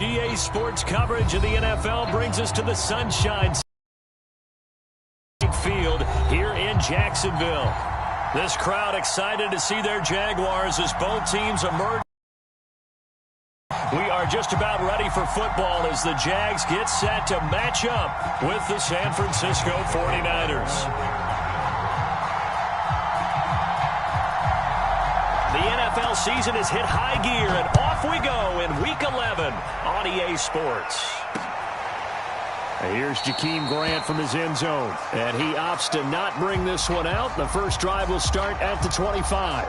EA Sports coverage of the NFL brings us to the Sunshine Field here in Jacksonville. This crowd excited to see their Jaguars as both teams emerge. We are just about ready for football as the Jags get set to match up with the San Francisco 49ers. The NFL season has hit high gear, and off we go in Week 11 on EA Sports. Here's Jakeem Grant from his end zone, and he opts to not bring this one out. The first drive will start at the 25.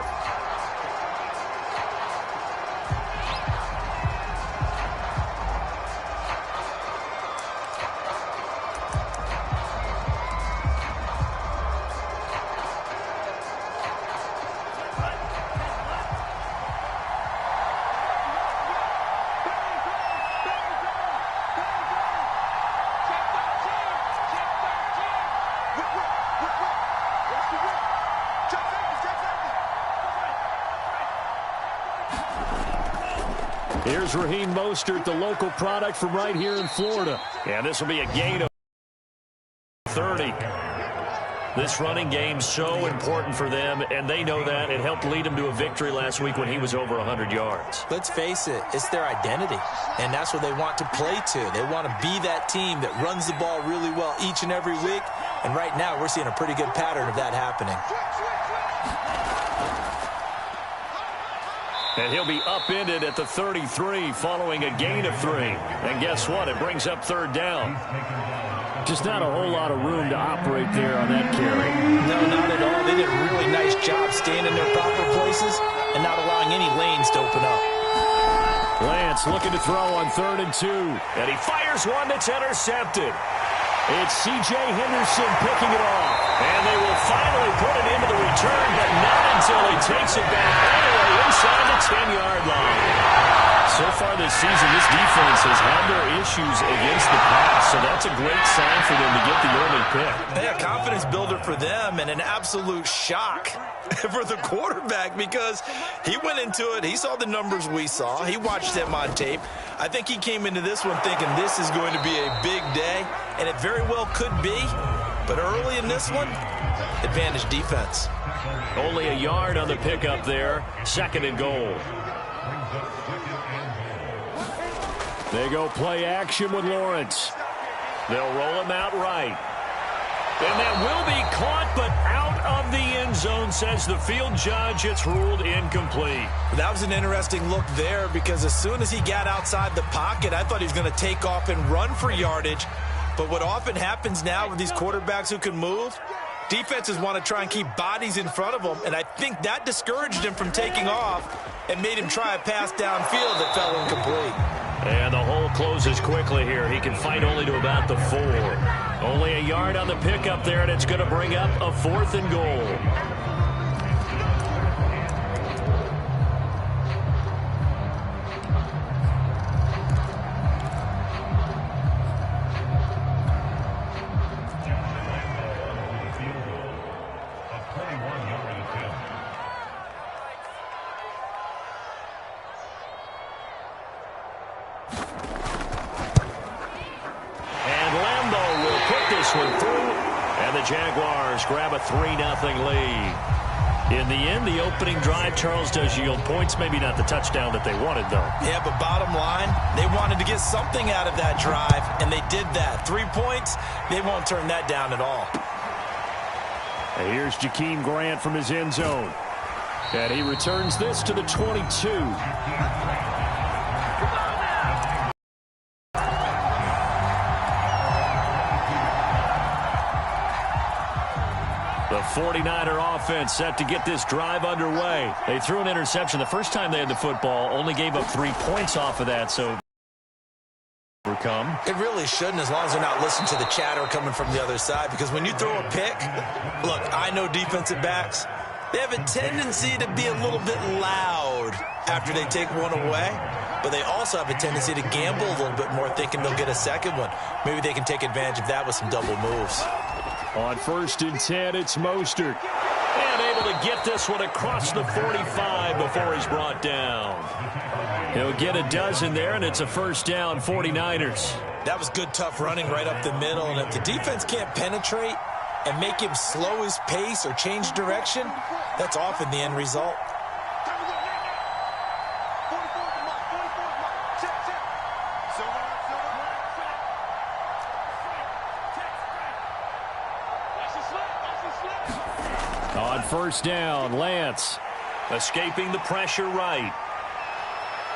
Here's Raheem Mostert, the local product from right here in Florida. And this will be a gain of 30. This running game so important for them, and they know that. It helped lead them to a victory last week when he was over 100 yards. Let's face it, it's their identity, and that's what they want to play to. They want to be that team that runs the ball really well each and every week, and right now we're seeing a pretty good pattern of that happening. And he'll be upended at the 33 following a gain of 3. And guess what? It brings up third down. Just not a whole lot of room to operate there on that carry. No, not at all. They did a really nice job staying in their proper places and not allowing any lanes to open up. Lance looking to throw on 3rd and 2. And he fires one that's intercepted. It's C.J. Henderson picking it off. And they will finally put it into the return, but not until he takes it back all the way inside the 10-yard line. So far this season, this defense has had their issues against the pass, so that's a great sign for them to get the early pick. Yeah, confidence builder for them and an absolute shock for the quarterback because he went into it. He saw the numbers we saw. He watched them on tape. I think he came into this one thinking this is going to be a big day, and it very well could be. But early in this one, advantage defense. Only a yard on the pickup there. 2nd and goal. They go play action with Lawrence. They'll roll him out right. And that will be caught, but out of the end zone, says the field judge. It's ruled incomplete. That was an interesting look there because as soon as he got outside the pocket, I thought he was going to take off and run for yardage. But what often happens now with these quarterbacks who can move, defenses want to try and keep bodies in front of them, and I think that discouraged him from taking off and made him try a pass downfield that fell incomplete. And the hole closes quickly here. He can fight only to about the 4. Only a yard on the pickup there, and it's going to bring up a 4th and goal. Jaguars grab a 3-0 lead. In the end, the opening drive, Charles, does yield points. Maybe not the touchdown that they wanted, though. Yeah, but bottom line, they wanted to get something out of that drive, and they did that. 3 points, they won't turn that down at all. And here's Jakeem Grant from his end zone. And he returns this to the 22. The 49er offense set to get this drive underway. They threw an interception the first time they had the football, only gave up 3 points off of that, so overcome. It really shouldn't, as long as they're not listening to the chatter coming from the other side, because when you throw a pick, look, I know defensive backs, they have a tendency to be a little bit loud after they take one away, but they also have a tendency to gamble a little bit more, thinking they'll get a second one. Maybe they can take advantage of that with some double moves. On 1st and 10, it's Mostert. And able to get this one across the 45 before he's brought down. He'll get a dozen there, and it's a first down, 49ers. That was good, tough running right up the middle. And if the defense can't penetrate and make him slow his pace or change direction, that's often the end result. On first down, Lance escaping the pressure right.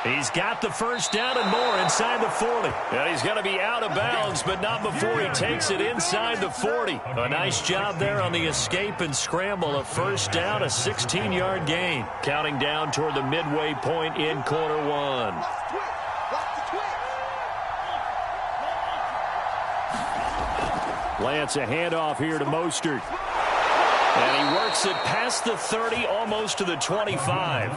He's got the first down and more inside the 40. And he's going to be out of bounds, but not before he takes it inside the 40. A nice job there on the escape and scramble. A first down, a 16-yard gain. Counting down toward the midway point in quarter one. Lance, a handoff here to Mostert. And he works it past the 30, almost to the 25.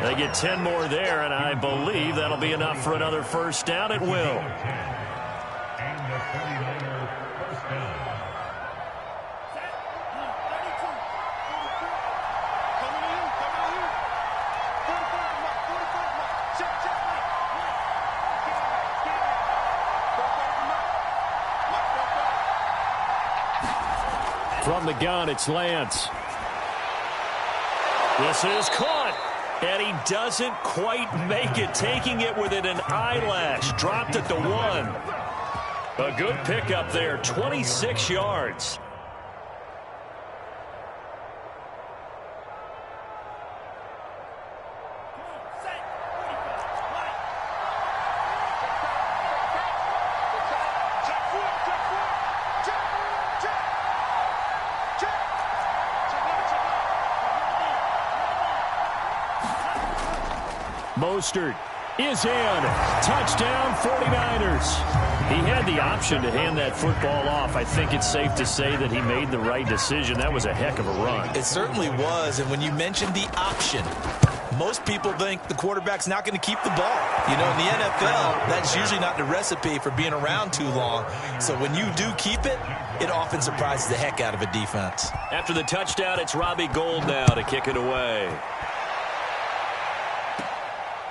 They get 10 more there, and I believe that'll be enough for another first down. It will. From the gun, it's Lance. This is caught. And he doesn't quite make it, taking it within an eyelash. Dropped at the 1. A good pickup there, 26 yards. Mostert is in. Touchdown, 49ers. He had the option to hand that football off. I think it's safe to say that he made the right decision. That was a heck of a run. It certainly was, and when you mentioned the option, most people think the quarterback's not going to keep the ball. You know, in the NFL, that's usually not the recipe for being around too long. So when you do keep it, it often surprises the heck out of a defense. After the touchdown, it's Robbie Gould now to kick it away.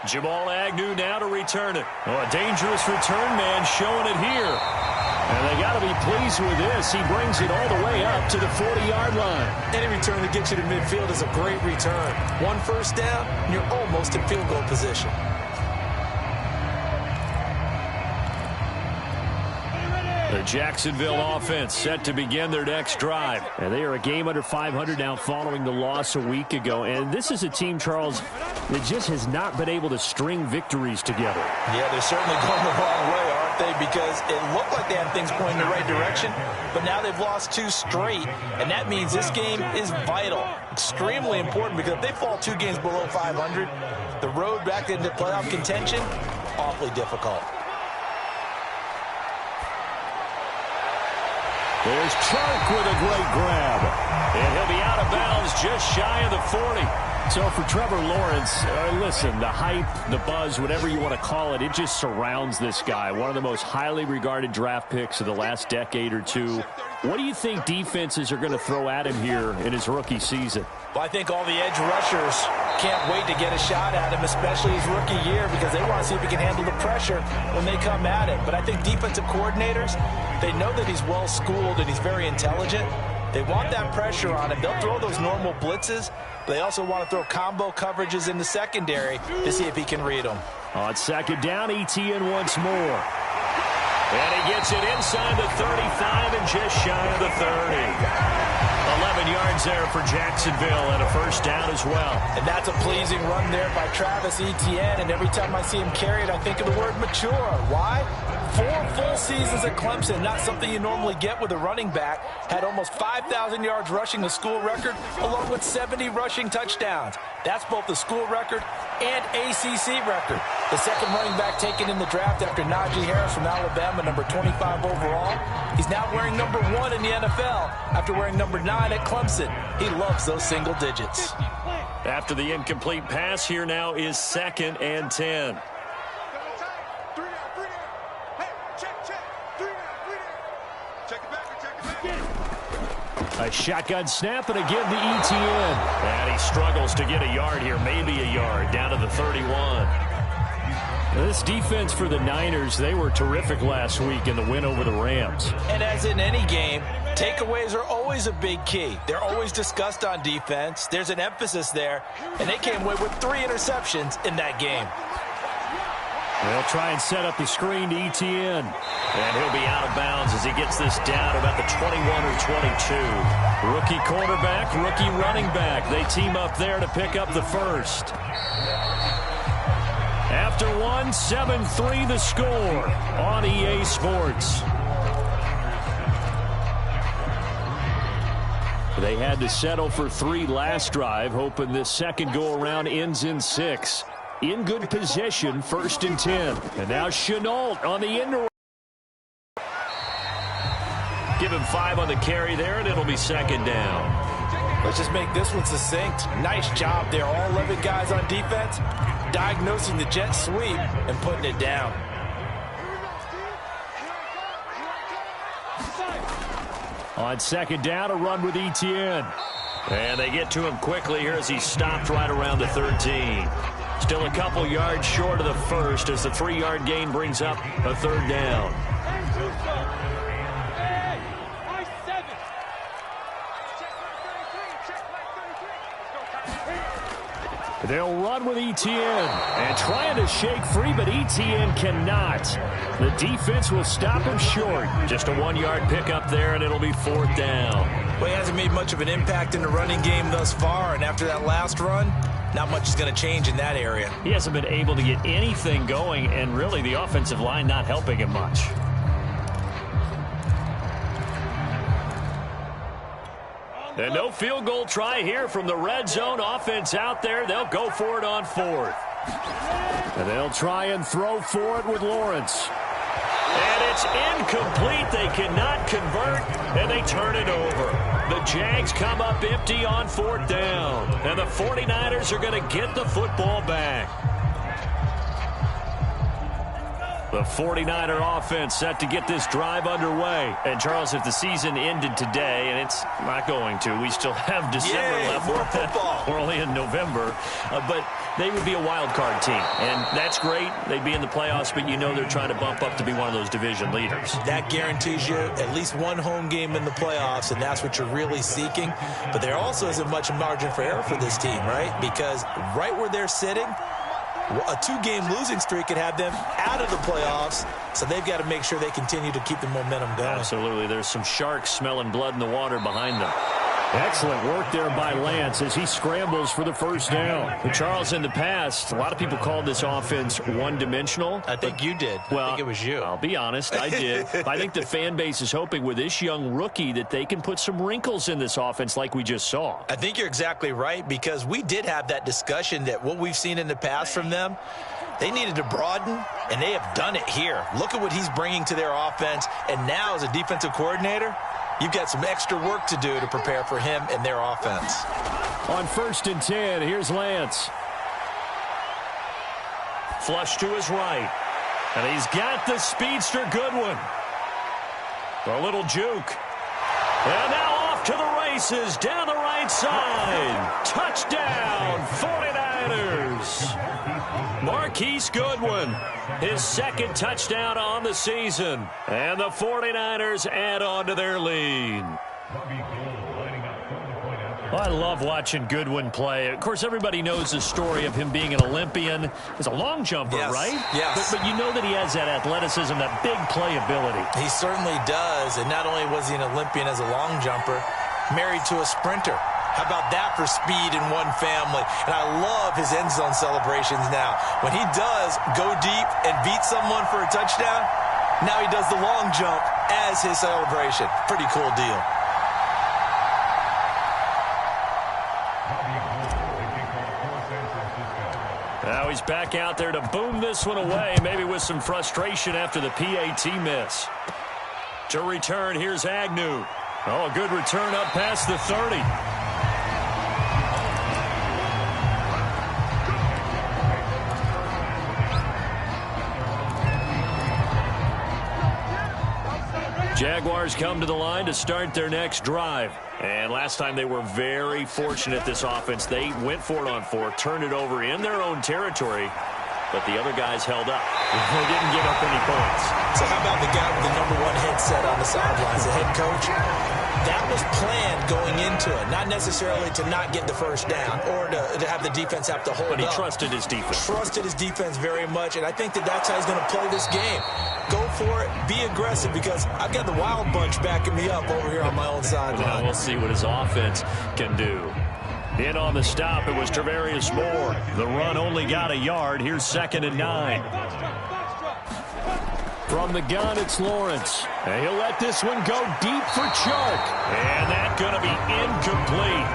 Jamal Agnew now to return it. Oh, a dangerous return man showing it here. And they got to be pleased with this. He brings it all the way up to the 40-yard line. Any return that gets you to midfield is a great return. One first down, and you're almost in field goal position. The Jacksonville offense set to begin their next drive. And they are a game under 500 now following the loss a week ago. And this is a team, Charles, that just has not been able to string victories together. Yeah, they're certainly going the wrong way, aren't they? Because it looked like they had things pointing in the right direction, but now they've lost 2 straight. And that means this game is vital, extremely important, because if they fall 2 games below 500, the road back into playoff contention, awfully difficult. There's Chark with a great grab. And he'll be out of bounds just shy of the 40. So for Trevor Lawrence, listen, the hype, the buzz, whatever you want to call it, it just surrounds this guy. One of the most highly regarded draft picks of the last decade or two. What do you think defenses are going to throw at him here in his rookie season? Well, I think all the edge rushers can't wait to get a shot at him, especially his rookie year, because they want to see if he can handle the pressure when they come at him. But I think defensive coordinators, they know that he's well-schooled and he's very intelligent. They want that pressure on him. They'll throw those normal blitzes. But they also want to throw combo coverages in the secondary to see if he can read them. On second down, Etienne once more. And he gets it inside the 35 and just shy of the 30. 11 yards there for Jacksonville and a first down as well. And that's a pleasing run there by Travis Etienne. And every time I see him carry it, I think of the word mature. Why? 4 full seasons at Clemson, not something you normally get with a running back. Had almost 5,000 yards rushing, the school record, along with 70 rushing touchdowns. That's both the school record and ACC record. The second running back taken in the draft after Najee Harris from Alabama, number 25 overall. He's now wearing number 1 in the NFL after wearing number 9 at Clemson. He loves those single digits. After the incomplete pass, here now is 2nd and 10. A shotgun snap and a give to Etienne. And he struggles to get a yard here, maybe a yard, down to the 31. This defense for the Niners, they were terrific last week in the win over the Rams. And as in any game, takeaways are always a big key. They're always discussed on defense. There's an emphasis there, and they came away with 3 interceptions in that game. They'll try and set up the screen to Etienne. And he'll be out of bounds as he gets this down about the 21 or 22. Rookie quarterback, rookie running back. They team up there to pick up the first. After one, 7-3 the score on EA Sports. They had to settle for 3 last drive, hoping this second go-around ends in 6. In good position, 1st and 10. And now Shenault on the end. Give him 5 on the carry there, and it'll be 2nd down. Let's just make this one succinct. Nice job there. All 11 guys on defense diagnosing the jet sweep and putting it down. On 2nd down, a run with Etienne. And they get to him quickly here as he stopped right around the 13. Still a couple yards short of the first as the 3-yard gain brings up a 3rd down. They'll run with Etienne and trying to shake free, but Etienne cannot. The defense will stop him short. Just a 1-yard pickup there, and it'll be 4th down. Well, he hasn't made much of an impact in the running game thus far, and after that last run, not much is going to change in that area. He hasn't been able to get anything going, and really the offensive line not helping him much. And no field goal try here from the red zone. Offense out there. They'll go for it on 4th. And they'll try and throw for it with Lawrence. And it's incomplete. They cannot convert, and they turn it over. The Jags come up empty on 4th down. And the 49ers are going to get the football back. The 49er offense set to get this drive underway. And, Charles, if the season ended today, and it's not going to, we still have December left. More football. We're only in November. But they would be a wild card team. And that's great. They'd be in the playoffs, but you know they're trying to bump up to be one of those division leaders. That guarantees you at least one home game in the playoffs, and that's what you're really seeking. But there also isn't much margin for error for this team, right? Because right where they're sitting, a 2-game losing streak could have them out of the playoffs, so they've got to make sure they continue to keep the momentum going. Absolutely. There's some sharks smelling blood in the water behind them. Excellent work there by Lance as he scrambles for the 1st down. But Charles, in the past, a lot of people called this offense one-dimensional. I think you did. Well, I think it was you. I'll be honest, I did. I think the fan base is hoping with this young rookie that they can put some wrinkles in this offense like we just saw. I think you're exactly right, because we did have that discussion that what we've seen in the past from them, they needed to broaden, and they have done it here. Look at what he's bringing to their offense, and now as a defensive coordinator, you've got some extra work to do to prepare for him and their offense. On 1st and 10, here's Lance. Flush to his right. And he's got the speedster Goodwin. A little juke. And now off to the races down the right side. Touchdown, 49ers. Marquise Goodwin, his 2nd touchdown on the season. And the 49ers add on to their lead. Well, I love watching Goodwin play. Of course, everybody knows the story of him being an Olympian. He's a long jumper, yes, right? Yes. But you know that he has that athleticism, that big playability. He certainly does. And not only was he an Olympian as a long jumper, married to a sprinter. How about that for speed in one family? And I love his end zone celebrations now. When he does go deep and beat someone for a touchdown, now he does the long jump as his celebration. Pretty cool deal. Now he's back out there to boom this one away, maybe with some frustration after the PAT miss. To return, here's Agnew. Oh, a good return up past the 30. Jaguars come to the line to start their next drive. And last time they were very fortunate, this offense. They went for it on 4, turned it over in their own territory, but the other guys held up. They didn't give up any points. So how about the guy with the #1 headset on the sidelines, the head coach? That was planned going into it, not necessarily to not get the first down or to have the defense have to hold up. But he trusted his defense. Trusted his defense very much, and I think that's how he's going to play this game. Go for it, be aggressive, because I've got the Wild Bunch backing me up over here on my own sideline. Well, we'll see what his offense can do. In on the stop, it was Travarius Moore. The run only got a yard. Here's 2nd and 9. From the gun, it's Lawrence. And he'll let this one go deep for Chark. And that's going to be incomplete.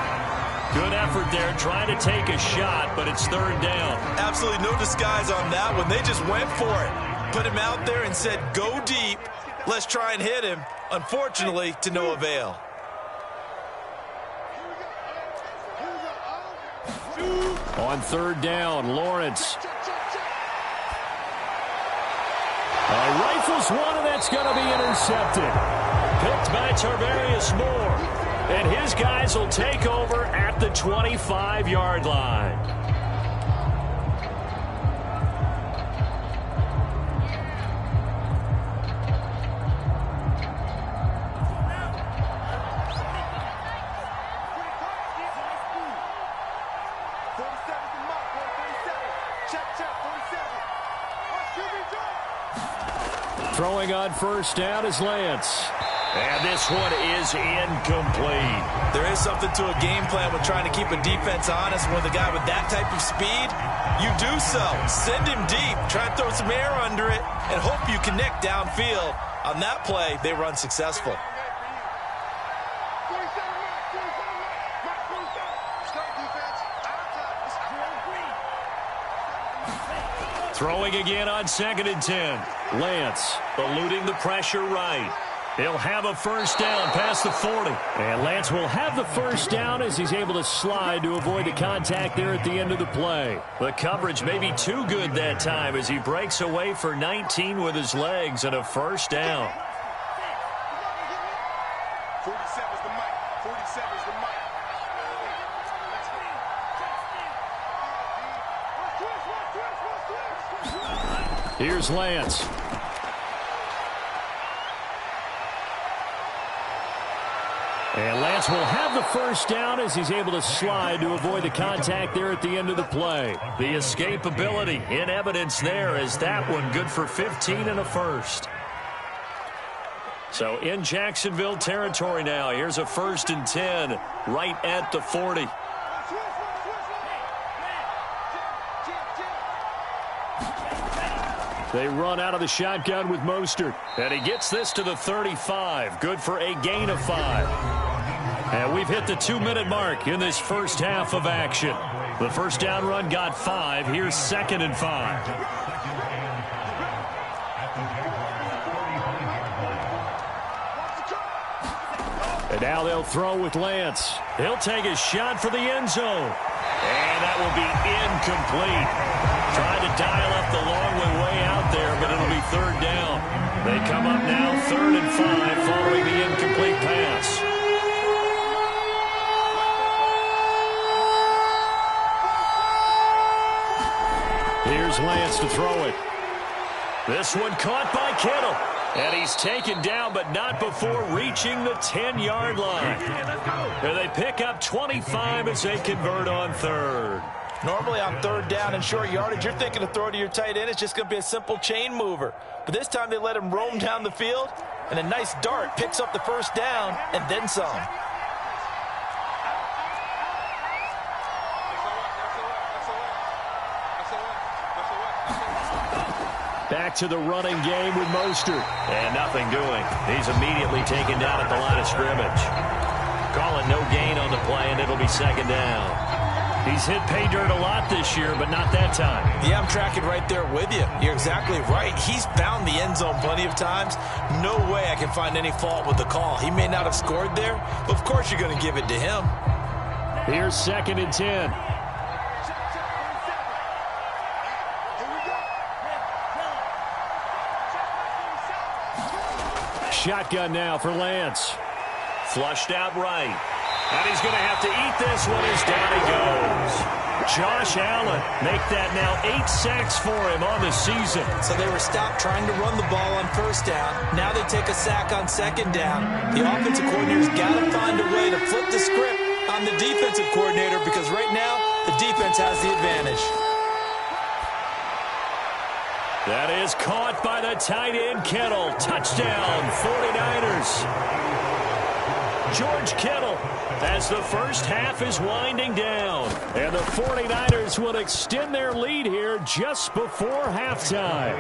Good effort there, trying to take a shot, but it's 3rd down. Absolutely no disguise on that one. They just went for it. Put him out there and said, go deep. Let's try and hit him. Unfortunately, to no avail. On 3rd down, Lawrence. Rifles one, and that's going to be intercepted. Picked by Tarvarius Moore. And his guys will take over at the 25-yard line. Throwing on 1st down is Lance. And this one is incomplete. There is something to a game plan with trying to keep a defense honest. With a guy with that type of speed, you do so. Send him deep, try and throw some air under it, and hope you connect downfield. On that play, they run successful. Throwing again on 2nd and 10. Lance eluding the pressure right. He'll have a 1st down past the 40. And Lance will have the 1st down as he's able to slide to avoid the contact there at the end of the play. The coverage may be too good that time as he breaks away for 19 with his legs and a 1st down. 47's the mic. 47's the mic. Here's Lance. And Lance will have the 1st down as he's able to slide to avoid the contact there at the end of the play. The escapability in evidence there as that one good for 15 and a 1st. So in Jacksonville territory now. Here's a 1st and 10 right at the 40. They run out of the shotgun with Mostert. And he gets this to the 35. Good for a gain of 5. And we've hit the 2-minute mark in this first half of action. The 1st down run got 5. Here's 2nd and 5. And now they'll throw with Lance. He'll take a shot for the end zone. And that will be incomplete. Trying to dial up the long way out there, but it'll be 3rd down. They come up now 3rd and 5 following the incomplete pass. Here's Lance to throw it. This one caught by Kittle. And he's taken down, but not before reaching the 10-yard line. And they pick up 25 as they convert on 3rd. Normally on 3rd down and short yardage, you're thinking to throw to your tight end. It's just going to be a simple chain mover. But this time they let him roam down the field, and a nice dart picks up the 1st down and then some. Back to the running game with Mostert. And nothing doing. He's immediately taken down at the line of scrimmage. Calling no gain on the play, and it'll be 2nd down. He's hit pay dirt a lot this year, but not that time. Yeah, I'm tracking right there with you. You're exactly right. He's found the end zone plenty of times. No way I can find any fault with the call. He may not have scored there, but of course you're going to give it to him. Here's 2nd and 10. shotgun now for Lance. Flushed out right. And he's going to have to eat this one as down he goes. Josh Allen make that now 8 sacks for him on the season. So they were stopped trying to run the ball on first down. Now they take a sack on second down. The offensive coordinator's got to find a way to flip the script on the defensive coordinator because right now the defense has the advantage. That is caught by the tight end Kittle. Touchdown, 49ers. George Kittle as the first half is winding down. And the 49ers will extend their lead here just before halftime.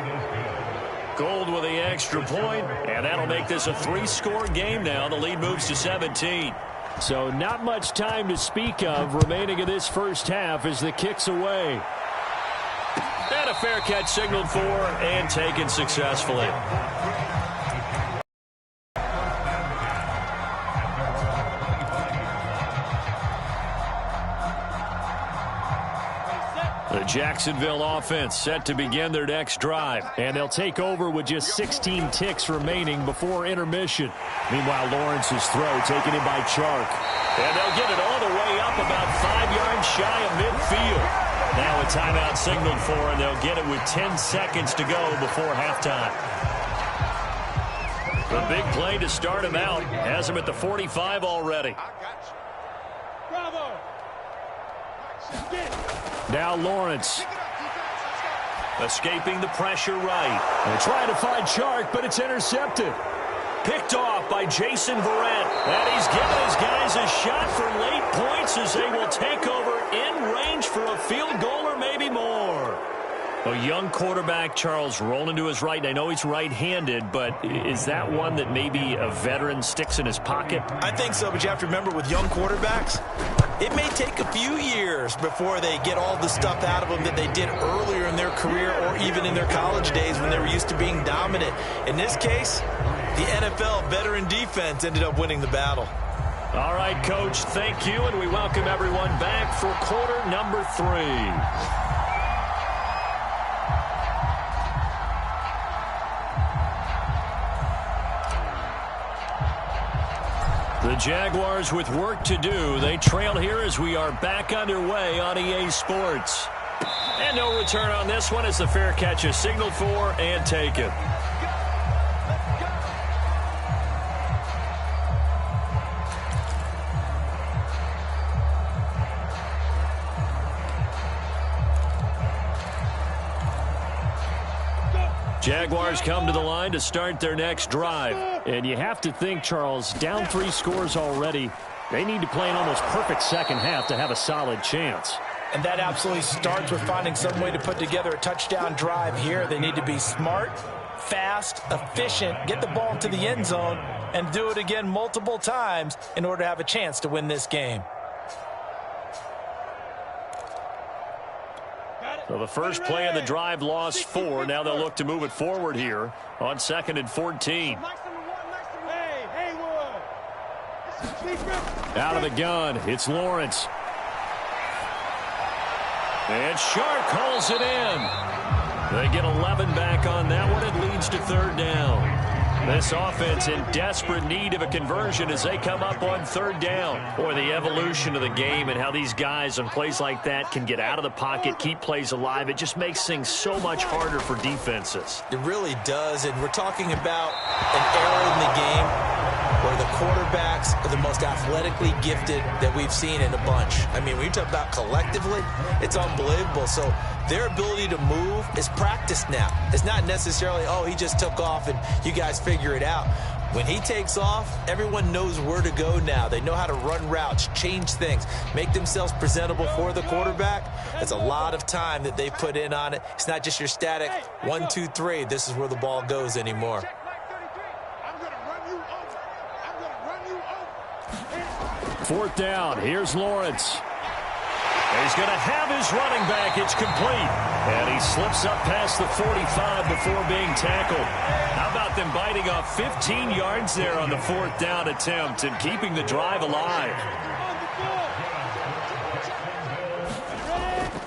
Gold with the extra point, and that'll make this a 3-score game now. The lead moves to 17. So not much time to speak of remaining in this first half as the kick's away. And a fair catch signaled for and taken successfully. The Jacksonville offense set to begin their next drive, and they'll take over with just 16 ticks remaining before intermission. Meanwhile, Lawrence's throw taken in by Chark. And they'll get it all the way up about 5 yards shy of midfield. Now a timeout signaled for, and they'll get it with 10 seconds to go before halftime. The big play to start him out has him at the 45 already. Bravo. Now Lawrence. Escaping the pressure right. They're trying to find Chark, but it's intercepted. Picked off by Jason Verrett. And he's given his guys a shot for late points as they will take over in range for a field goal or maybe more. A young quarterback, Charles, rolling to his right. I know he's right-handed, but is that one that maybe a veteran sticks in his pocket? I think so, but you have to remember with young quarterbacks, it may take a few years before they get all the stuff out of them that they did earlier in their career or even in their college days when they were used to being dominant. In this case, the NFL veteran defense ended up winning the battle. All right, Coach, thank you, and we welcome everyone back for quarter number 3. The Jaguars with work to do. They trail here as we are back underway on EA Sports. And no return on this one as the fair catch is signaled for and taken. Jaguars come to the line to start their next drive. And you have to think, Charles, down 3 scores already. They need to play an almost perfect second half to have a solid chance. And that absolutely starts with finding some way to put together a touchdown drive here. They need to be smart, fast, efficient, get the ball into the end zone, and do it again multiple times in order to have a chance to win this game. So the first play of the drive lost 4. Now they'll look to move it forward here on 2nd and 14. Out of the gun, it's Lawrence. And Chark calls it in. They get 11 back on that one. It leads to 3rd down. This offense in desperate need of a conversion as they come up on 3rd down. Boy, the evolution of the game and how these guys on plays like that can get out of the pocket, keep plays alive. It just makes things so much harder for defenses. It really does, and we're talking about an era in the game where the quarterbacks are the most athletically gifted that we've seen in a bunch. I mean, when you talk about collectively, it's unbelievable. So their ability to move is practiced now. It's not necessarily, oh, he just took off and you guys figure it out. When he takes off, everyone knows where to go now. They know how to run routes, change things, make themselves presentable for the quarterback. It's a lot of time that they put in on it. It's not just your static 1, 2, 3. This is where the ball goes anymore. 4th down. Here's Lawrence. He's going to have his running back. It's complete. And he slips up past the 45 before being tackled. How about them biting off 15 yards there on the 4th down attempt and keeping the drive alive?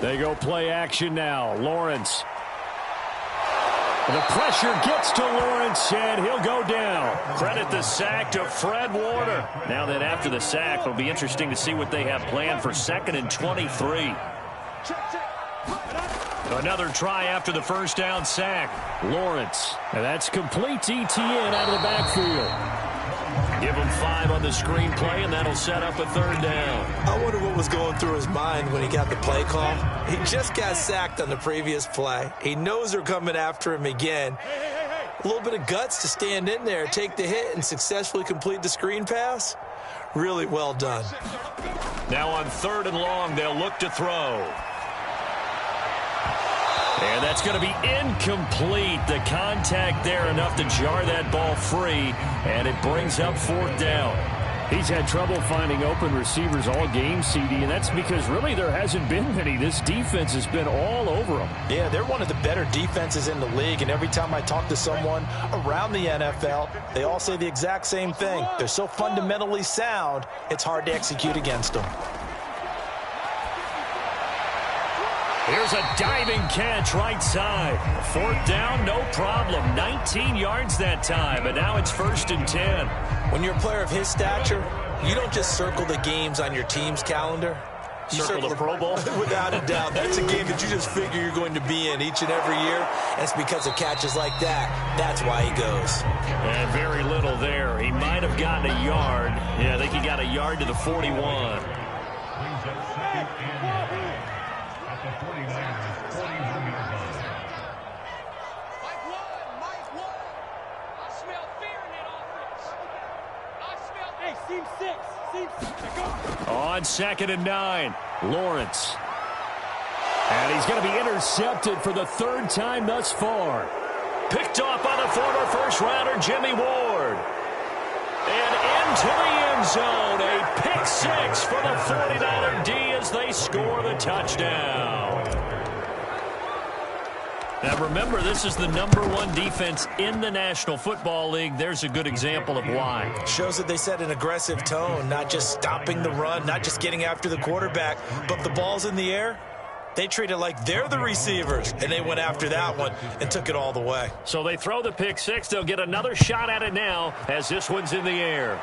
They go play action now. Lawrence. The pressure gets to Lawrence, and he'll go down. Credit the sack to Fred Warner. Now then, after the sack, it'll be interesting to see what they have planned for 2nd and 23. Another try after the first down sack. Lawrence. And that's complete to Etienne out of the backfield. Give him 5 on the screen play, and that'll set up a 3rd down. I wonder what was going through his mind when he got the play call. He just got sacked on the previous play. He knows they're coming after him again. A little bit of guts to stand in there, take the hit, and successfully complete the screen pass. Really well done. Now on 3rd and long, they'll look to throw. And that's going to be incomplete. The contact there enough to jar that ball free, and it brings up 4th down. He's had trouble finding open receivers all game, CD, and that's because really there hasn't been many. This defense has been all over them. Yeah, they're one of the better defenses in the league, and every time I talk to someone around the NFL, they all say the exact same thing. They're so fundamentally sound, it's hard to execute against them. Here's a diving catch right side. 4th down, no problem. 19 yards that time, but now it's 1st and 10. When you're a player of his stature, you don't just circle the games on your team's calendar. You circle the Pro Bowl? Without a doubt. That's a game that you just figure you're going to be in each and every year. And it's because of catches like that. That's why he goes. And very little there. He might have gotten a yard. Yeah, I think he got a yard to the 41. On 2nd and 9, Lawrence. And he's going to be intercepted for the 3rd time thus far. Picked off by the former first-rounder Jimmy Ward. And into the end zone, a pick 6 for the 49er D as they score the touchdown. Now remember, this is the #1 defense in the National Football League. There's a good example of why. Shows that they set an aggressive tone, not just stopping the run, not just getting after the quarterback, but the ball's in the air. They treat it like they're the receivers, and they went after that one and took it all the way. So they throw the pick 6. They'll get another shot at it now as this one's in the air.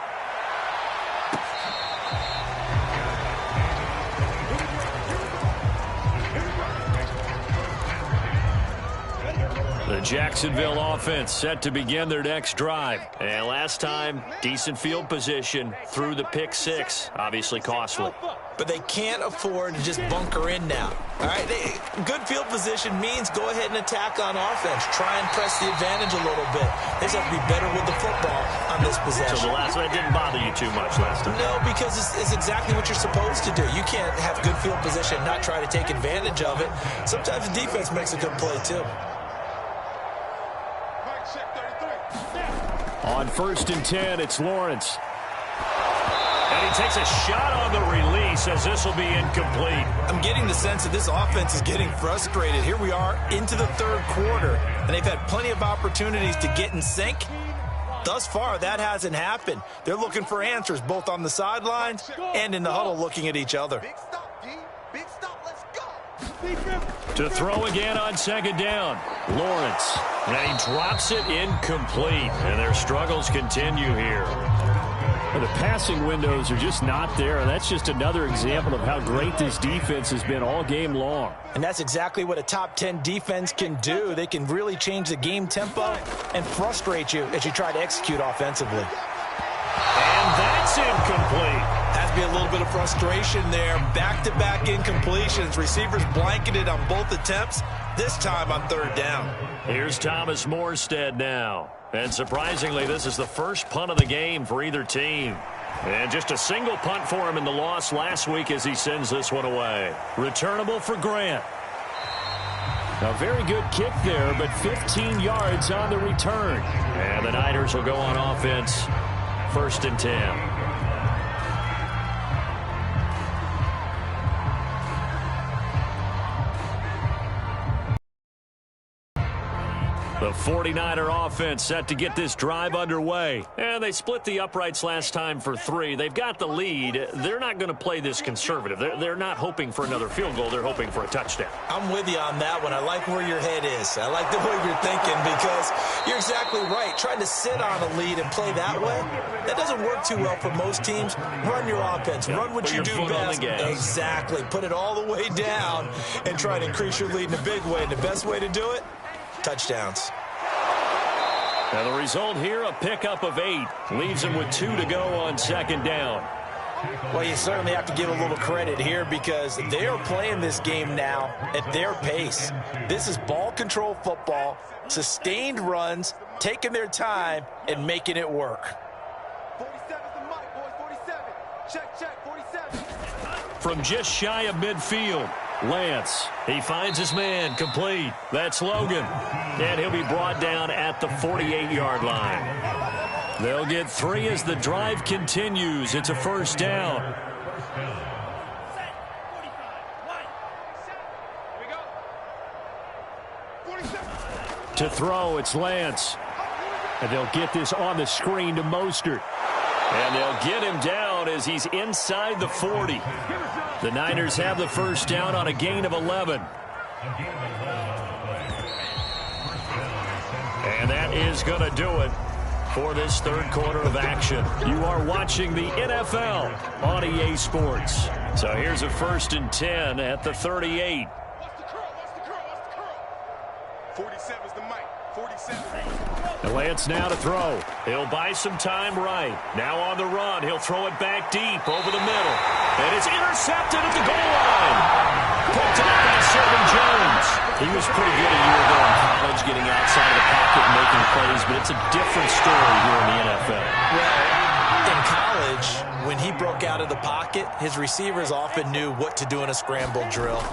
The Jacksonville offense set to begin their next drive. And last time, decent field position through the pick 6. Obviously costly. But they can't afford to just bunker in now. All right, good field position means go ahead and attack on offense. Try and press the advantage a little bit. They just have to be better with the football on this possession. So the last one didn't bother you too much last time? No, because it's exactly what you're supposed to do. You can't have good field position and not try to take advantage of it. Sometimes the defense makes a good play, too. On 1st and 10, it's Lawrence. And he takes a shot on the release as this will be incomplete. I'm getting the sense that this offense is getting frustrated. Here we are into the 3rd quarter, and they've had plenty of opportunities to get in sync. Thus far, that hasn't happened. They're looking for answers both on the sidelines and in the huddle looking at each other. Big stop, D. Big stop. Let's go. To throw again on 2nd down, Lawrence. And he drops it incomplete. And their struggles continue here. Well, the passing windows are just not there, and that's just another example of how great this defense has been all game long. And that's exactly what a top 10 defense can do. They can really change the game tempo and frustrate you as you try to execute offensively. And that's incomplete. Has to be a little bit of frustration there. Back-to-back incompletions. Receivers blanketed on both attempts, this time on 3rd down. Here's Thomas Morstead now. And surprisingly, this is the first punt of the game for either team. And just a single punt for him in the loss last week as he sends this one away. Returnable for Grant. A very good kick there, but 15 yards on the return. And the Niners will go on offense. 1st and 10. The 49er offense set to get this drive underway. And they split the uprights last time for 3. They've got the lead. They're not going to play this conservative. They're not hoping for another field goal. They're hoping for a touchdown. I'm with you on that one. I like where your head is. I like the way you're thinking because you're exactly right. Trying to sit on a lead and play that way, that doesn't work too well for most teams. Run your offense. Run what you do best. Exactly. Put it all the way down and try to increase your lead in a big way. And the best way to do it, touchdowns. Now the result here, a pickup of 8. Leaves them with 2 to go on second down. Well, you certainly have to give a little credit here because they are playing this game now at their pace. This is ball control football, sustained runs, taking their time, and making it work. 47's the mic, boys. 47. Check, 47. From just shy of midfield, Lance, he finds his man, complete. That's Logan. And he'll be brought down at the 48-yard line. They'll get 3 as the drive continues. It's a first down. To throw, it's Lance. And they'll get this on the screen to Mostert. And they'll get him down as he's inside the 40. The Niners have the first down on a gain of 11. And that is going to do it for this third quarter of action. You are watching the NFL on EA Sports. So here's a 1st and 10 at the 38. What's the curl? 47's the mic. 47. And Lance now to throw. He'll buy some time right. Now on the run. He'll throw it back deep over the middle. And it's intercepted at the goal line. Picked up by Sylvan Jones. He was pretty good a year ago in college, getting outside of the pocket and making plays, but it's a different story here in the NFL. Well, in college, when he broke out of the pocket, his receivers often knew what to do in a scramble drill.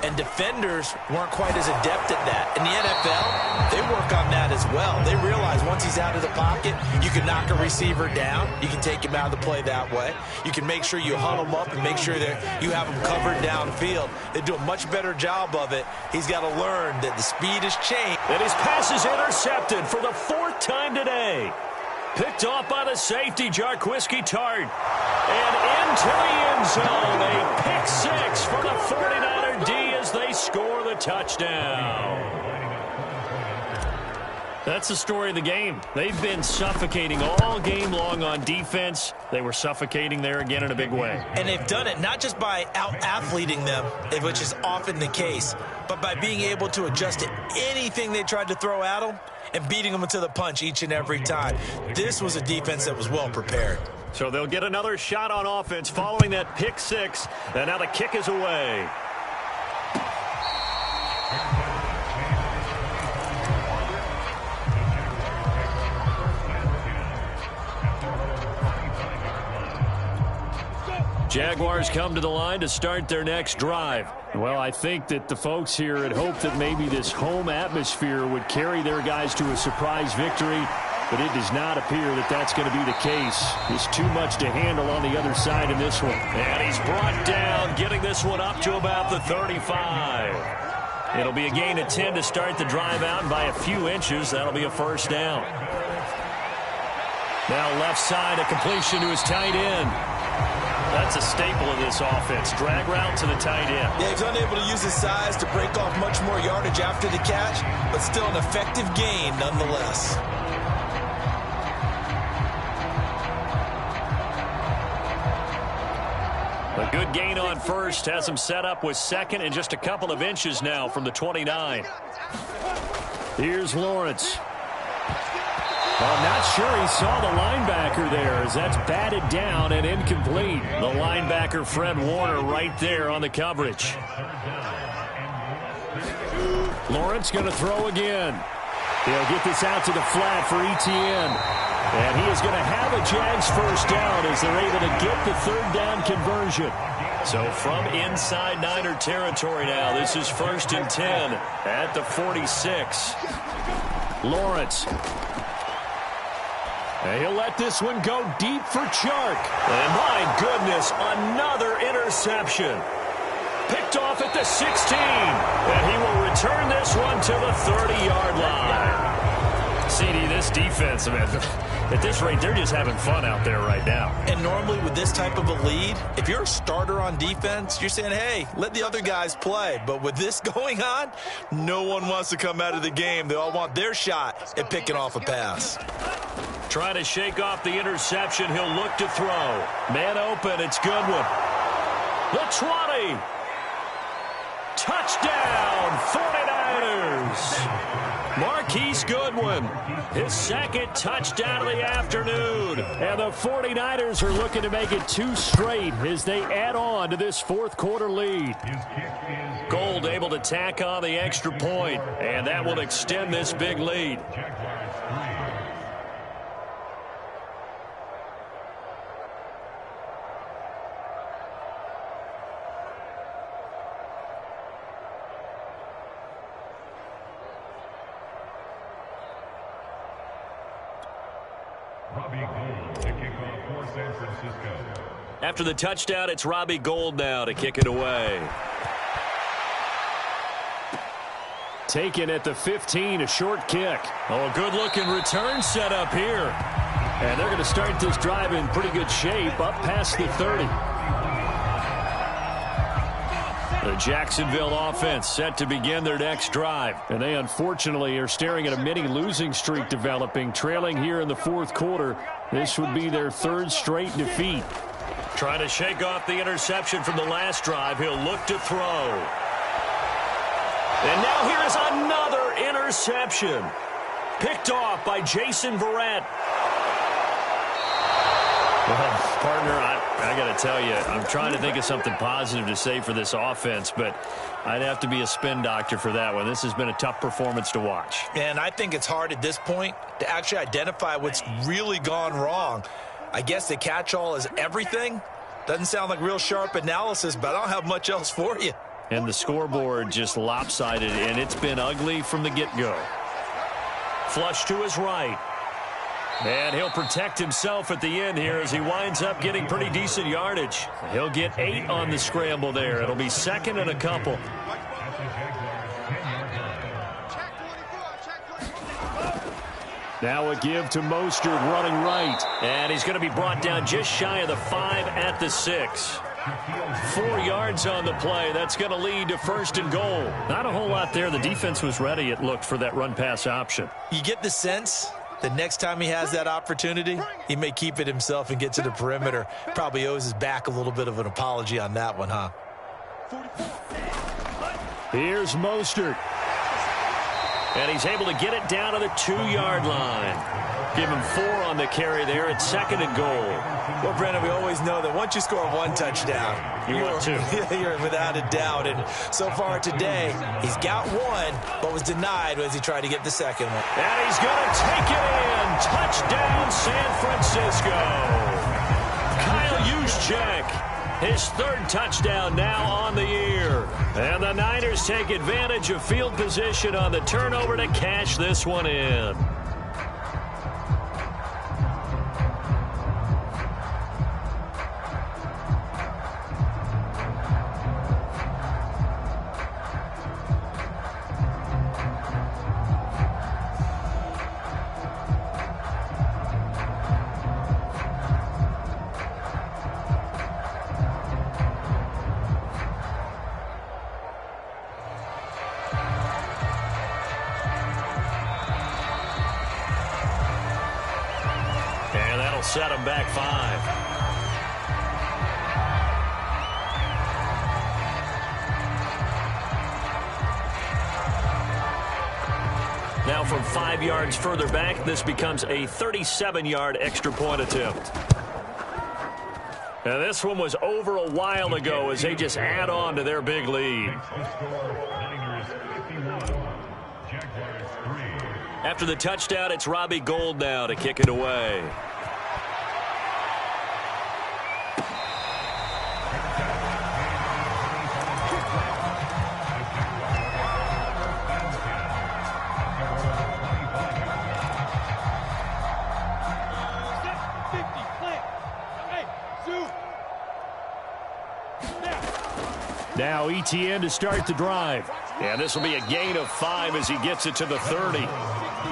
And defenders weren't quite as adept at that. In the NFL, they work on that as well. They realize once he's out of the pocket, you can knock a receiver down. You can take him out of the play that way. You can make sure you huddle him up and make sure that you have him covered downfield. They do a much better job of it. He's got to learn that the speed has changed. And his pass is intercepted for the 4th time today. Picked off by the safety, Jarquiski Tart. And into the end zone, a pick 6 for the 49er D as they score the touchdown. That's the story of the game. They've been suffocating all game long on defense. They were suffocating there again in a big way. And they've done it not just by out-athleting them, which is often the case, but by being able to adjust to anything they tried to throw at them and beating them to the punch each and every time. This was a defense that was well prepared. So they'll get another shot on offense following that pick 6. And now the kick is away. Jaguars come to the line to start their next drive. Well, I think that the folks here had hoped that maybe this home atmosphere would carry their guys to a surprise victory, but it does not appear that that's going to be the case. There's too much to handle on the other side in this one. And he's brought down, getting this one up to about the 35. It'll be a gain of 10 to start the drive out, and by a few inches, that'll be a first down. Now left side, a completion to his tight end. That's a staple of this offense. Drag route to the tight end. Yeah, he's unable to use his size to break off much more yardage after the catch, but still an effective gain nonetheless. A good gain on first has him set up with second and just a couple of inches now from the 29. Here's Lawrence. I'm not sure he saw the linebacker there as that's batted down and incomplete. The linebacker, Fred Warner, right there on the coverage. Lawrence going to throw again. He'll get this out to the flat for Etienne. And he is going to have a Jags first down as they're able to get the third down conversion. So from inside Niner territory now, this is 1st and 10 at the 46. Lawrence. And he'll let this one go deep for Chark. And my goodness, another interception. Picked off at the 16. And he will return this one to the 30-yard line. CD, this defense, man, at this rate, they're just having fun out there right now. And normally with this type of a lead, if you're a starter on defense, you're saying, hey, let the other guys play. But with this going on, no one wants to come out of the game. They all want their shot at picking off a pass. Trying to shake off the interception. He'll look to throw. Man open. It's Goodwin. The 20. Touchdown, 49ers. Marquise Goodwin, his second touchdown of the afternoon. And the 49ers are looking to make it 2 straight as they add on to this fourth quarter lead. Gold able to tack on the extra point, and that will extend this big lead. After the touchdown, it's Robbie Gould now to kick it away. Taken at the 15, a short kick. Oh, a good-looking return set up here. And they're going to start this drive in pretty good shape, up past the 30. The Jacksonville offense set to begin their next drive. And they unfortunately are staring at a mini losing streak developing, trailing here in the fourth quarter. This would be their 3rd straight defeat. Trying to shake off the interception from the last drive. He'll look to throw. And now here is another interception. Picked off by Jason Verrett. Well, partner, I got to tell you, I'm trying to think of something positive to say for this offense, but I'd have to be a spin doctor for that one. This has been a tough performance to watch. And I think it's hard at this point to actually identify what's really gone wrong. I guess the catch-all is everything. Doesn't sound like real sharp analysis, but I don't have much else for you. And the scoreboard just lopsided, and it's been ugly from the get-go. Flush to his right. And he'll protect himself at the end here as he winds up getting pretty decent yardage. He'll get 8 on the scramble there. It'll be 2nd and a couple. Now a give to Mostert running right. And he's going to be brought down just shy of the 5 at the 6. 4 yards on the play. That's going to lead to 1st and goal. Not a whole lot there. The defense was ready, it looked, for that run-pass option. You get the sense that next time he has that opportunity, he may keep it himself and get to the perimeter. Probably owes his back a little bit of an apology on that one, huh? Here's Mostert. And he's able to get it down to the 2-yard line. Give him 4 on the carry there at 2nd and goal. Well, Brennan, we always know that once you score 1 touchdown, you want 2. You're without a doubt. And so far today, he's got 1, but was denied as he tried to get the 2nd one. And he's going to take it in. Touchdown, San Francisco. Kyle Juszczyk. His 3rd touchdown now on the year. And the Niners take advantage of field position on the turnover to cash this one in. Set him back 5. Now from 5 yards further back, this becomes a 37-yard extra point attempt. And this one was over a while ago as they just add on to their big lead. After the touchdown, it's Robbie Gould now to kick it away. Now ETN to start the drive. And this will be a gain of 5 as he gets it to the 30.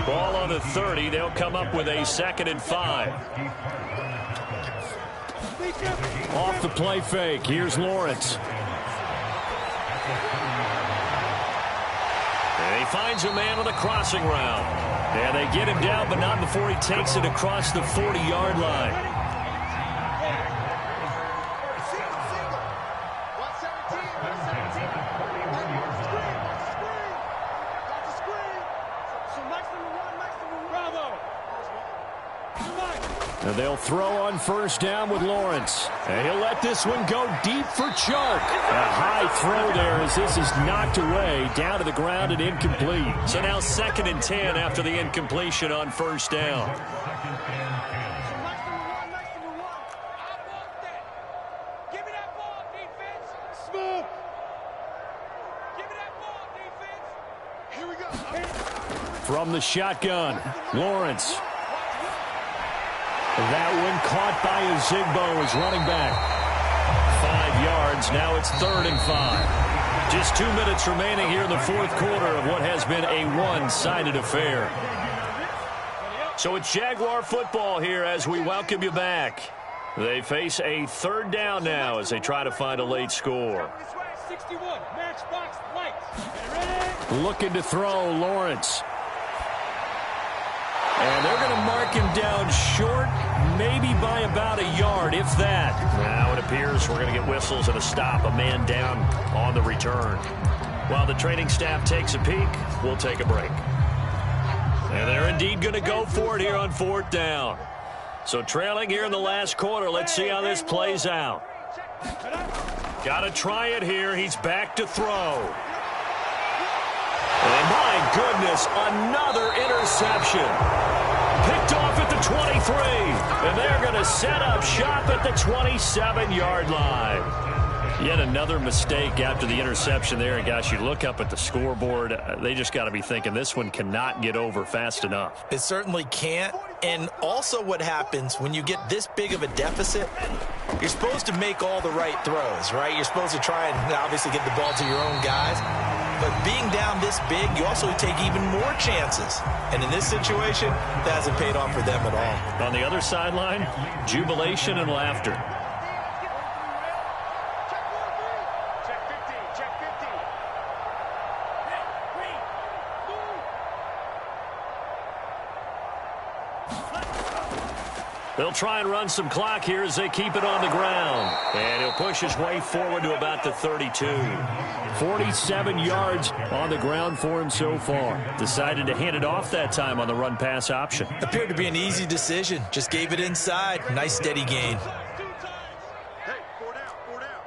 Ball on the 30. They'll come up with a 2nd and 5. Off the play fake. Here's Lawrence. And he finds a man on the crossing route. And they get him down, but not before he takes it across the 40-yard line. And they'll throw on first down with Lawrence. And he'll let this one go deep for Chark. A high throw there as this is knocked away, down to the ground and incomplete. So now 2nd and 10 after the incompletion on first down. From the shotgun, Lawrence. That one caught by Ozigbo as running back. 5 yards. Now it's 3rd and 5. Just 2 minutes remaining here in the 4th quarter of what has been a one-sided affair. So it's Jaguar football here as we welcome you back. They face a 3rd down now as they try to find a late score. 61, matchbox lights. Looking to throw, Lawrence. And they're going to mark him down short, maybe by about a yard, if that. Now it appears we're going to get whistles and a stop, a man down on the return. While the training staff takes a peek, we'll take a break. And they're indeed going to go for it here on 4th down. So trailing here in the last quarter, let's see how this plays out. Got to try it here. He's back to throw. And my goodness, another interception. Picked off at the 23. And they're going to set up shop at the 27-yard line. Yet another mistake after the interception there. And, gosh, you look up at the scoreboard. They just got to be thinking this one cannot get over fast enough. It certainly can't. And also what happens when you get this big of a deficit, you're supposed to make all the right throws, right? You're supposed to try and obviously get the ball to your own guys. But being down this big, you also take even more chances. And in this situation, that hasn't paid off for them at all. On the other sideline, jubilation and laughter. They'll try and run some clock here as they keep it on the ground. And he'll push his way forward to about the 32. 47 yards on the ground for him so far. Decided to hand it off that time on the run-pass option. Appeared to be an easy decision. Just gave it inside. Nice steady gain. Hey, 4 down, 4 down.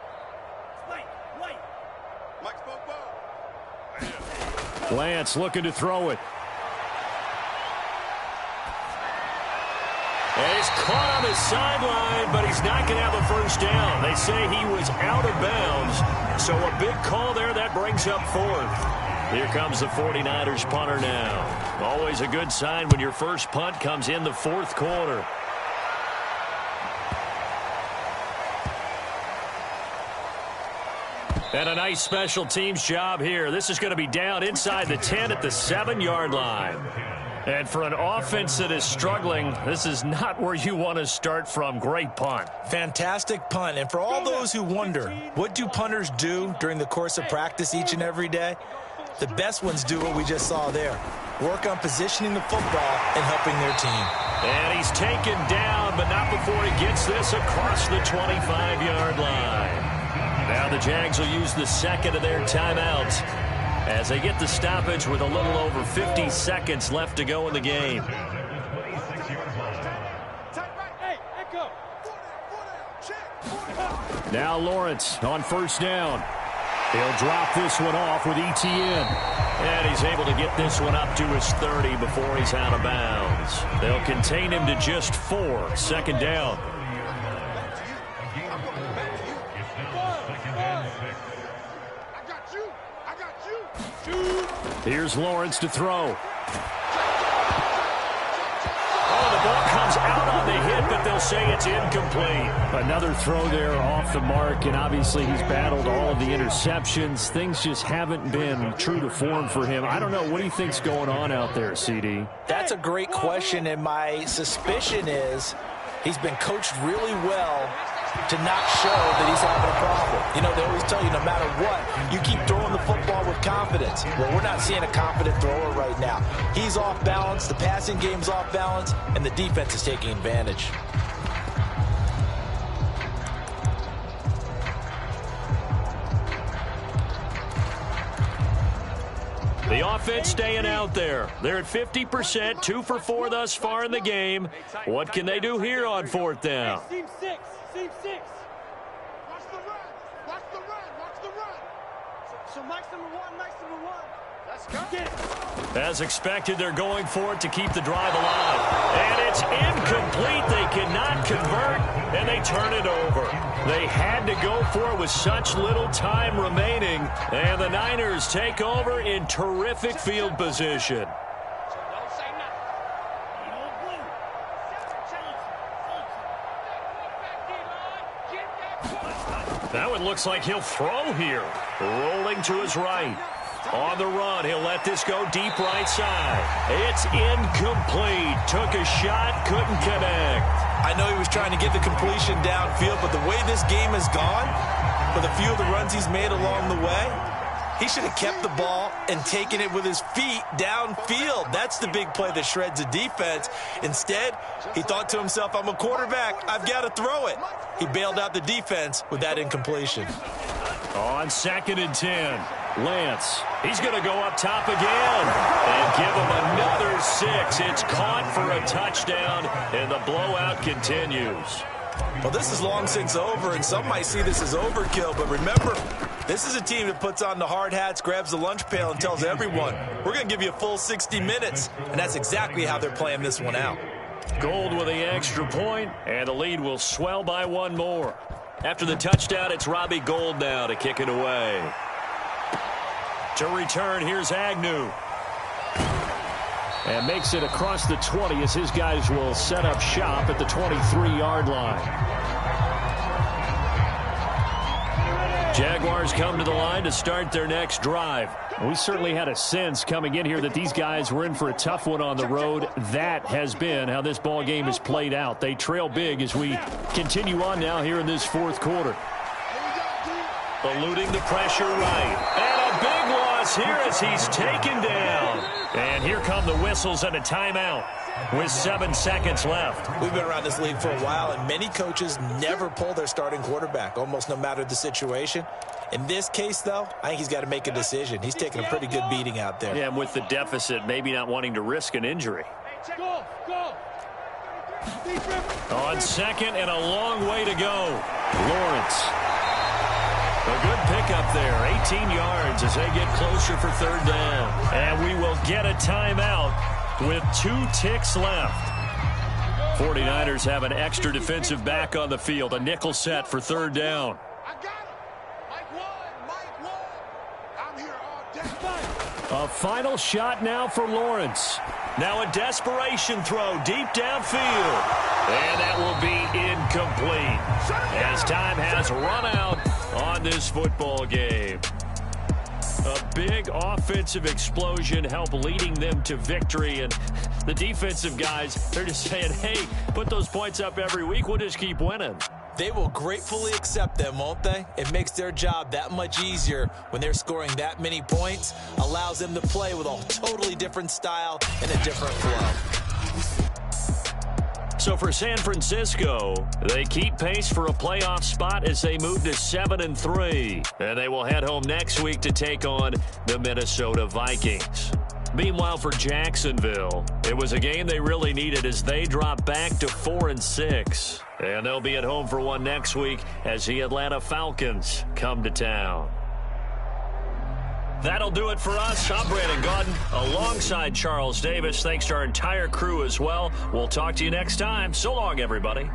Mike spoke ball. Lance looking to throw it. And he's caught on the sideline, but he's not going to have a first down. They say he was out of bounds, so a big call there. That brings up 4th. Here comes the 49ers punter now. Always a good sign when your first punt comes in the 4th quarter. And a nice special teams job here. This is going to be down inside the 10 at the 7-yard line. And for an offense that is struggling, this is not where you want to start from. Great punt. Fantastic punt. And for all those who wonder, what do punters do during the course of practice each and every day? The best ones do what we just saw there. Work on positioning the football and helping their team. And he's taken down, but not before he gets this across the 25-yard line. Now the Jags will use the second of their timeouts as they get the stoppage with a little over 50 seconds left to go in the game. Now Lawrence on first down. He'll drop this one off with ETN. And he's able to get this one up to his 30 before he's out of bounds. They'll contain him to just 4. Second down. Here's Lawrence to throw. Oh, the ball comes out on on the hit, but they'll say it's incomplete. Another throw there off the mark, and obviously he's battled all of the interceptions. Things just haven't been true to form for him. I don't know. What do you think's going on out there, CD? That's a great question, and my suspicion is he's been coached really well to not show that he's having a problem. You know, they always tell you no matter what, you keep throwing the football with confidence. Well, we're not seeing a confident thrower right now. He's off balance, the passing game's off balance, and the defense is taking advantage. The offense staying out there. They're at 50%, 2 for 4 thus far in the game. What can they do here on 4th down? Team 6. Team 6. Watch the run. Watch the run. Watch the run. So Mike's number 1. Mike's number 1. Let's go. Get it. As expected, they're going for it to keep the drive alive. And it's incomplete. They cannot convert, and they turn it over. They had to go for it with such little time remaining, and the Niners take over in terrific field position. That one looks like he'll throw here. Rolling to his right. On the run, he'll let this go deep right side. It's incomplete. Took a shot, couldn't connect. I know he was trying to get the completion downfield, but the way this game has gone, with a few of the runs he's made along the way, he should have kept the ball and taken it with his feet downfield. That's the big play that shreds the defense. Instead, he thought to himself, I'm a quarterback. I've got to throw it. He bailed out the defense with that incompletion. On 2nd and 10, Lance. He's going to go up top again and give him another 6. It's caught for a touchdown, and the blowout continues. Well, this is long since over, and some might see this as overkill, but remember, this is a team that puts on the hard hats, grabs the lunch pail, and tells everyone, we're going to give you a full 60 minutes, and that's exactly how they're playing this one out. Gold with the extra point, and the lead will swell by 1 more. After the touchdown, it's Robbie Gould now to kick it away. To return, here's Agnew. And makes it across the 20 as his guys will set up shop at the 23-yard line. Jaguars come to the line to start their next drive. We certainly had a sense coming in here that these guys were in for a tough one on the road. That has been how this ball game has played out. They trail big as we continue on now here in this 4th quarter. Eluding the pressure right. And a big loss here as he's taken down. And here come the whistles and a timeout with 7 seconds left. We've been around this league for a while, and many coaches never pull their starting quarterback, almost no matter the situation. In this case, though, I think he's got to make a decision. He's taking a pretty good beating out there. Yeah, and with the deficit, maybe not wanting to risk an injury. Go. On 2nd and a long way to go. Lawrence. A good pickup there, 18 yards as they get closer for 3rd down. And we will get a timeout with 2 ticks left. 49ers have an extra defensive back on the field, a nickel set for 3rd down. I got him. Mike one. I'm here all day. A final shot now for Lawrence. Now a desperation throw deep downfield. And that will be incomplete as time has run out on this football game. A big offensive explosion helped leading them to victory. And the defensive guys, they're just saying, hey, put those points up every week. We'll just keep winning. They will gratefully accept them, won't they? It makes their job that much easier when they're scoring that many points. Allows them to play with a totally different style and a different flow. So for San Francisco, they keep pace for a playoff spot as they move to 7-3. And they will head home next week to take on the Minnesota Vikings. Meanwhile, for Jacksonville, it was a game they really needed as they drop back to 4-6. And they'll be at home for one next week as the Atlanta Falcons come to town. That'll do it for us. I'm Brandon Gaudin alongside Charles Davis. Thanks to our entire crew as well. We'll talk to you next time. So long, everybody.